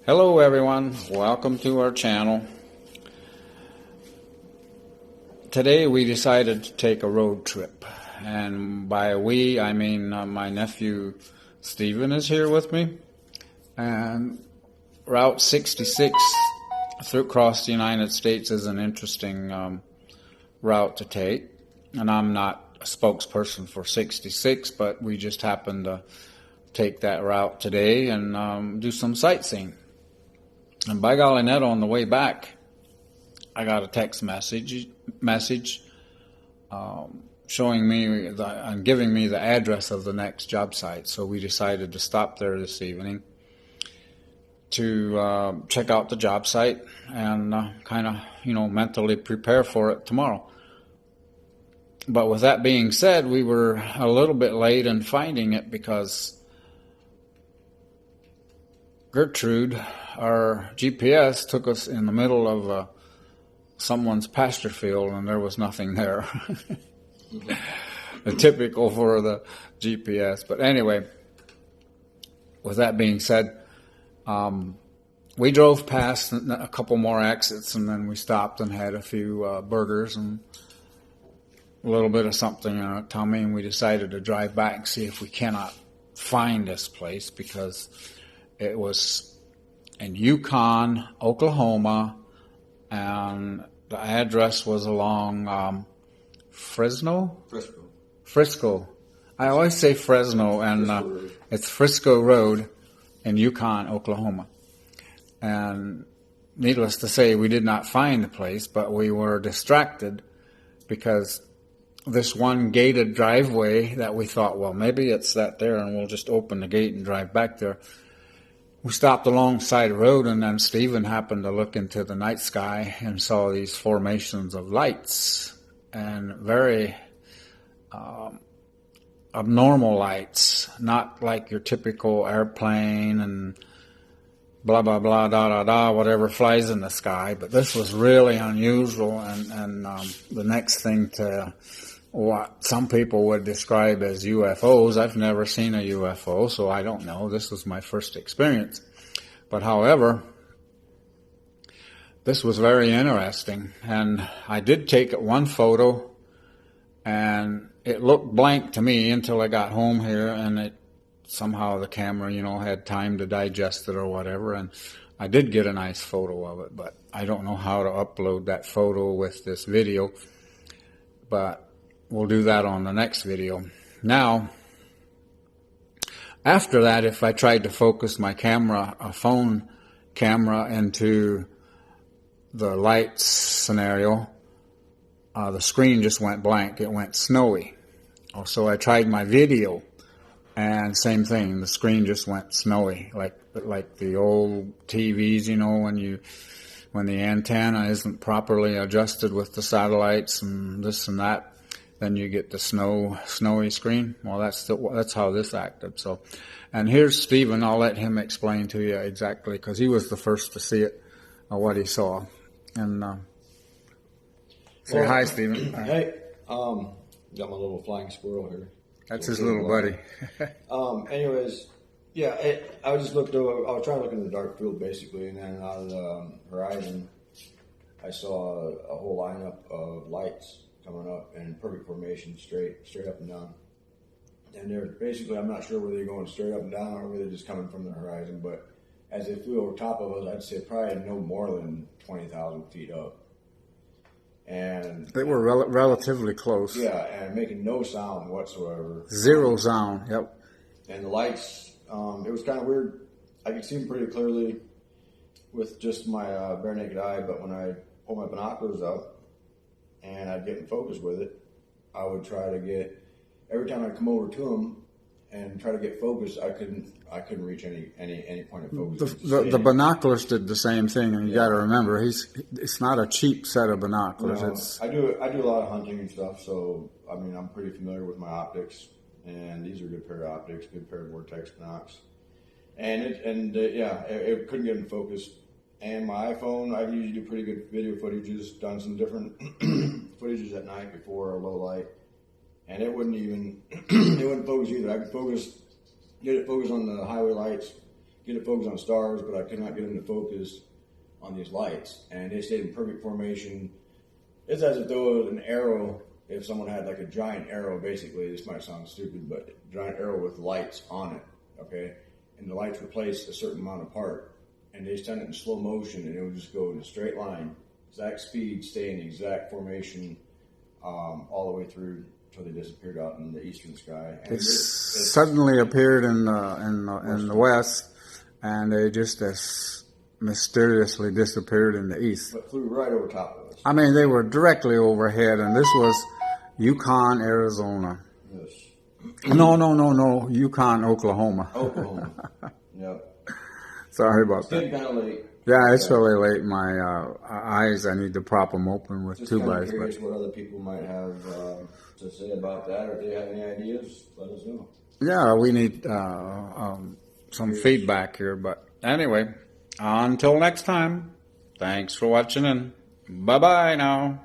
Hello everyone, welcome to our channel. Today we decided to take a road trip, and by we I mean my nephew Stephen is here with me, and Route 66 across the United States is an interesting route to take, and I'm not a spokesperson for 66, but we just happened to take that route today and do some sightseeing. And by golly, net, on the way back, I got a text message showing me and giving me the address of the next job site. So we decided to stop there this evening to check out the job site and kind of, mentally prepare for it tomorrow. But with that being said, we were a little bit late in finding it because Gertrude, our GPS, took us in the middle of someone's pasture field, and there was nothing there. Typical for the GPS. But anyway, with that being said, we drove past a couple more exits, and then we stopped and had a few burgers and a little bit of something in our tummy, and we decided to drive back and see if we cannot find this place, because it was in Yukon, Oklahoma, and the address was along Frisco. I always say Fresno, and it's Frisco Road in Yukon, Oklahoma. And needless to say, we did not find the place, but we were distracted because this one gated driveway that we thought, well, maybe it's that there, and we'll just open the gate and drive back there. We stopped alongside the road, and then Stephen happened to look into the night sky and saw these formations of lights, and very abnormal lights, not like your typical airplane and blah, blah, blah, da, da, da, whatever flies in the sky. But this was really unusual, and the next thing to what some people would describe as UFOs. I've never seen a UFO, so I don't know. This was my first experience. But however, this was very interesting. And I did take one photo, and it looked blank to me until I got home here, and somehow the camera, had time to digest it or whatever. And I did get a nice photo of it, but I don't know how to upload that photo with this video. But we'll do that on the next video. Now, after that, if I tried to focus my camera, a phone camera, into the lights scenario, the screen just went blank. It went snowy. So I tried my video, and same thing. The screen just went snowy, like the old TVs, when the antenna isn't properly adjusted with the satellites and this and that. Then you get the snowy screen. Well, that's how this acted. So, and here's Stephen. I'll let him explain to you exactly, because he was the first to see it, what he saw. And say hi, Stephen. Hey, got my little flying squirrel here. That's his little buddy. Anyways, yeah, I just looked over. I was trying to look in the dark field basically, and then out of the horizon, I saw a whole lineup of lights coming up in perfect formation, straight up and down. And they're basically, I'm not sure whether they're going straight up and down or whether they're just coming from the horizon, but as they flew over top of us, I'd say probably no more than 20,000 feet up. And they were relatively close. Yeah, and making no sound whatsoever. Zero sound, yep. And the lights, it was kind of weird. I could see them pretty clearly with just my bare naked eye, but when I pulled my binoculars out, and I'd get in focus with it, I would try to get, every time I'd come over to him and try to get focused, I couldn't reach any point of focus. The binoculars did the same thing, and you got to remember, it's not a cheap set of binoculars. I do a lot of hunting and stuff, so I mean I'm pretty familiar with my optics, and these are a good pair of optics, good pair of Vortex binocs, and it couldn't get in focus. And my iPhone, I usually do pretty good video footages, done some different footages at night before a low light, and it wouldn't focus either. I could get it focused on the highway lights, get it focused on stars, but I could not get them to focus on these lights. And they stayed in perfect formation. It's as if though an arrow, if someone had like a giant arrow, basically, this might sound stupid, but a giant arrow with lights on it, okay? And the lights were placed a certain amount apart. And they sent it in slow motion, and it would just go in a straight line, exact speed, stay in the exact formation all the way through until they disappeared out in the eastern sky. And They suddenly appeared in the west, and they just as mysteriously disappeared in the east. But flew right over top of us. I mean, they were directly overhead, and this was Yukon, Arizona. Yes. No, Yukon, Oklahoma. Oklahoma. Yep. Sorry about It's getting that. kind of late. Yeah, it's really late. My eyes, I need to prop them open with Just two kind of bites. curious But what other people might have to say about that, or if they have any ideas, let us know. yeah, we need some feedback here. But anyway, until next time, thanks for watching, and bye-bye now.